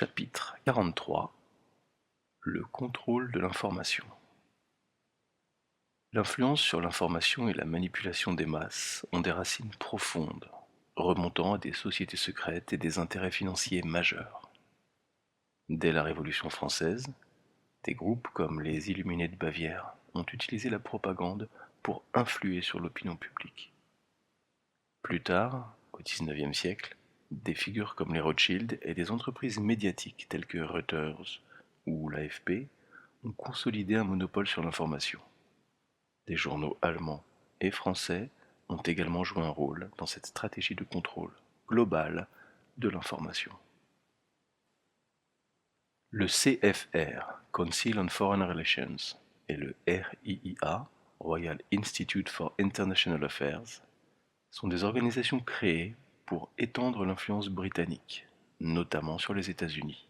Chapitre 43. Le contrôle de l'information. L'influence sur l'information et la manipulation des masses ont des racines profondes, remontant à des sociétés secrètes et des intérêts financiers majeurs. Dès la Révolution française, des groupes comme les Illuminés de Bavière ont utilisé la propagande pour influer sur l'opinion publique. Plus tard, au XIXe siècle, des figures comme les Rothschild et des entreprises médiatiques telles que Reuters ou l'AFP ont consolidé un monopole sur l'information. Des journaux allemands et français ont également joué un rôle dans cette stratégie de contrôle global de l'information. Le CFR, Council on Foreign Relations, et le RIIA, Royal Institute for International Affairs, sont des organisations créées pour étendre l'influence britannique, notamment sur les États-Unis.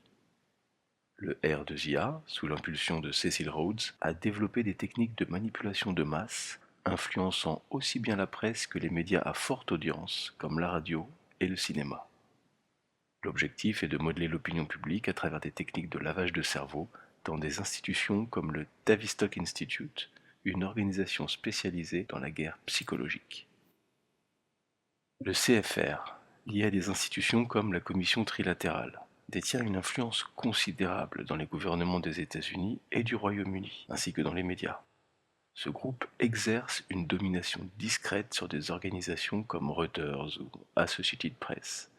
Le R2IA, sous l'impulsion de Cecil Rhodes, a développé des techniques de manipulation de masse, influençant aussi bien la presse que les médias à forte audience, comme la radio et le cinéma. L'objectif est de modeler l'opinion publique à travers des techniques de lavage de cerveau dans des institutions comme le Tavistock Institute, une organisation spécialisée dans la guerre psychologique. Le CFR, lié à des institutions comme la Commission trilatérale, détient une influence considérable dans les gouvernements des États-Unis et du Royaume-Uni, ainsi que dans les médias. Ce groupe exerce une domination discrète sur des organisations comme Reuters ou Associated Press,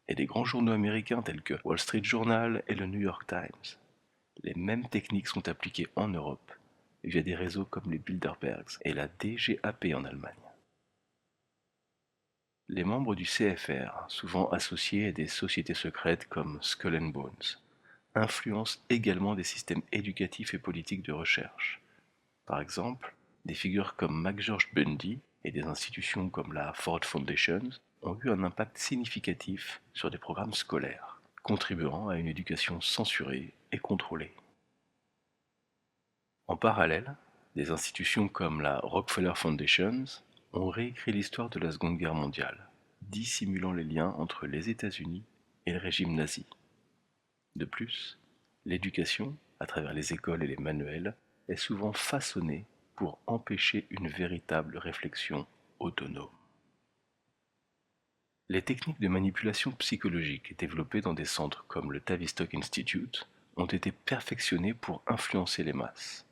et des grands journaux américains tels que Wall Street Journal et le New York Times. Les mêmes techniques sont appliquées en Europe, via des réseaux comme les Bilderbergs et la DGAP en Allemagne. Les membres du CFR, souvent associés à des sociétés secrètes comme Skull and Bones, influencent également des systèmes éducatifs et politiques de recherche. Par exemple, des figures comme McGeorge Bundy et des institutions comme la Ford Foundation ont eu un impact significatif sur des programmes scolaires, contribuant à une éducation censurée et contrôlée. En parallèle, des institutions comme la Rockefeller Foundation ont réécrit l'histoire de la Seconde Guerre mondiale, dissimulant les liens entre les États-Unis et le régime nazi. De plus, l'éducation, à travers les écoles et les manuels, est souvent façonnée pour empêcher une véritable réflexion autonome. Les techniques de manipulation psychologique développées dans des centres comme le Tavistock Institute ont été perfectionnées pour influencer les masses.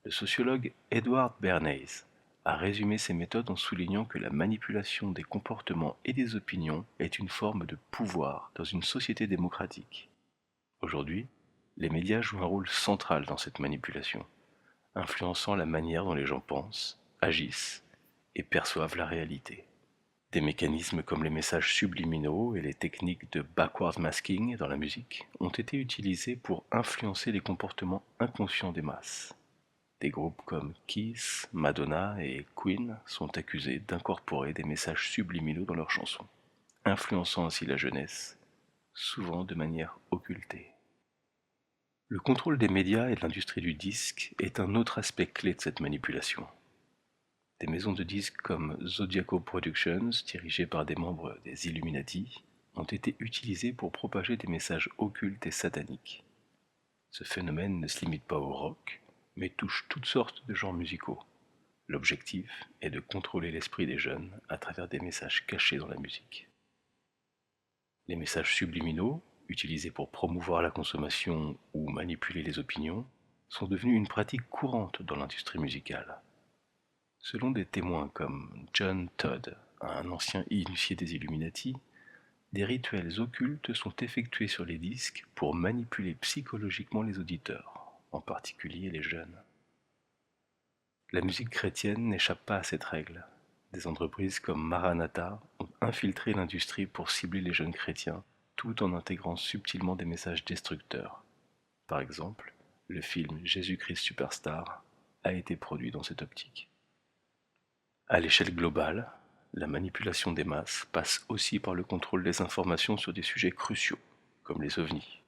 Le sociologue Edward Bernays a résumé ces méthodes en soulignant que la manipulation des comportements et des opinions est une forme de pouvoir dans une société démocratique. Aujourd'hui, les médias jouent un rôle central dans cette manipulation, influençant la manière dont les gens pensent, agissent et perçoivent la réalité. Des mécanismes comme les messages subliminaux et les techniques de backward masking dans la musique ont été utilisés pour influencer les comportements inconscients des masses. Des groupes comme Kiss, Madonna et Queen sont accusés d'incorporer des messages subliminaux dans leurs chansons, influençant ainsi la jeunesse, souvent de manière occultée. Le contrôle des médias et de l'industrie du disque est un autre aspect clé de cette manipulation. Des maisons de disques comme Zodiaco Productions, dirigées par des membres des Illuminati, ont été utilisées pour propager des messages occultes et sataniques. Ce phénomène ne se limite pas au rock, mais touche toutes sortes de genres musicaux. L'objectif est de contrôler l'esprit des jeunes à travers des messages cachés dans la musique. Les messages subliminaux, utilisés pour promouvoir la consommation ou manipuler les opinions, sont devenus une pratique courante dans l'industrie musicale. Selon des témoins comme John Todd, un ancien initié des Illuminati, des rituels occultes sont effectués sur les disques pour manipuler psychologiquement les auditeurs, en particulier les jeunes. La musique chrétienne n'échappe pas à cette règle. Des entreprises comme Maranatha ont infiltré l'industrie pour cibler les jeunes chrétiens, tout en intégrant subtilement des messages destructeurs. Par exemple, le film Jésus-Christ Superstar a été produit dans cette optique. À l'échelle globale, la manipulation des masses passe aussi par le contrôle des informations sur des sujets cruciaux, comme les ovnis.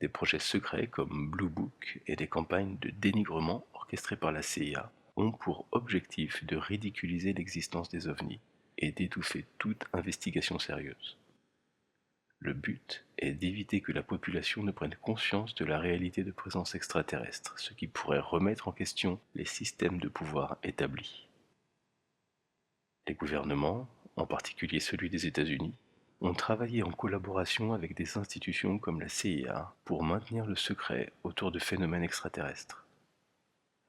Des projets secrets comme Blue Book et des campagnes de dénigrement orchestrées par la CIA ont pour objectif de ridiculiser l'existence des ovnis et d'étouffer toute investigation sérieuse. Le but est d'éviter que la population ne prenne conscience de la réalité de présence extraterrestre, ce qui pourrait remettre en question les systèmes de pouvoir établis. Les gouvernements, en particulier celui des États-Unis, ont travaillé en collaboration avec des institutions comme la CIA pour maintenir le secret autour de phénomènes extraterrestres.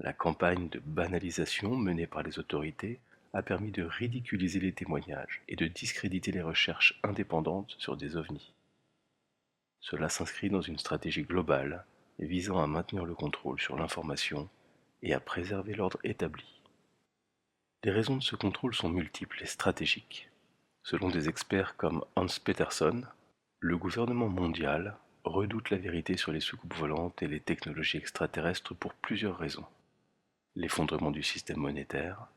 La campagne de banalisation menée par les autorités a permis de ridiculiser les témoignages et de discréditer les recherches indépendantes sur des ovnis. Cela s'inscrit dans une stratégie globale visant à maintenir le contrôle sur l'information et à préserver l'ordre établi. Les raisons de ce contrôle sont multiples et stratégiques. Selon des experts comme Hans Peterson, le gouvernement mondial redoute la vérité sur les soucoupes volantes et les technologies extraterrestres pour plusieurs raisons. L'effondrement du système monétaire,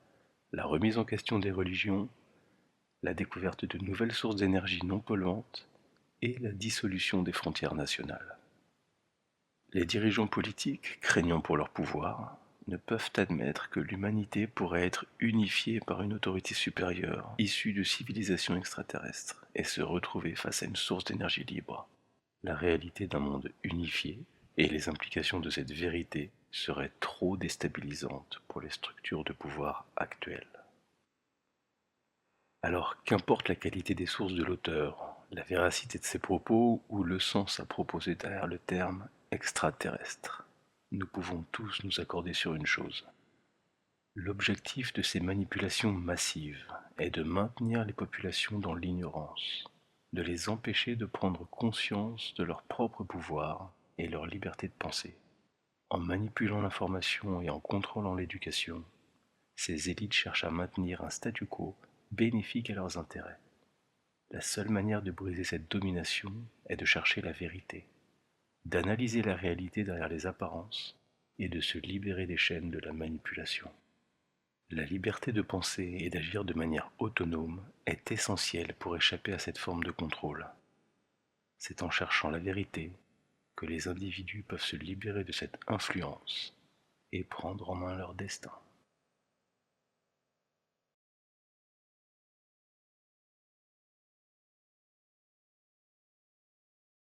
la remise en question des religions, la découverte de nouvelles sources d'énergie non polluantes et la dissolution des frontières nationales. Les dirigeants politiques, craignant pour leur pouvoir, ne peuvent admettre que l'humanité pourrait être unifiée par une autorité supérieure issue de civilisations extraterrestres et se retrouver face à une source d'énergie libre. La réalité d'un monde unifié et les implications de cette vérité seraient trop déstabilisantes pour les structures de pouvoir actuelles. Alors qu'importe la qualité des sources de l'auteur, la véracité de ses propos ou le sens à proposer derrière le terme extraterrestre, nous pouvons tous nous accorder sur une chose. L'objectif de ces manipulations massives est de maintenir les populations dans l'ignorance, de les empêcher de prendre conscience de leur propre pouvoir et leur liberté de penser. En manipulant l'information et en contrôlant l'éducation, ces élites cherchent à maintenir un statu quo bénéfique à leurs intérêts. La seule manière de briser cette domination est de chercher la vérité, d'analyser la réalité derrière les apparences et de se libérer des chaînes de la manipulation. La liberté de penser et d'agir de manière autonome est essentielle pour échapper à cette forme de contrôle. C'est en cherchant la vérité que les individus peuvent se libérer de cette influence et prendre en main leur destin.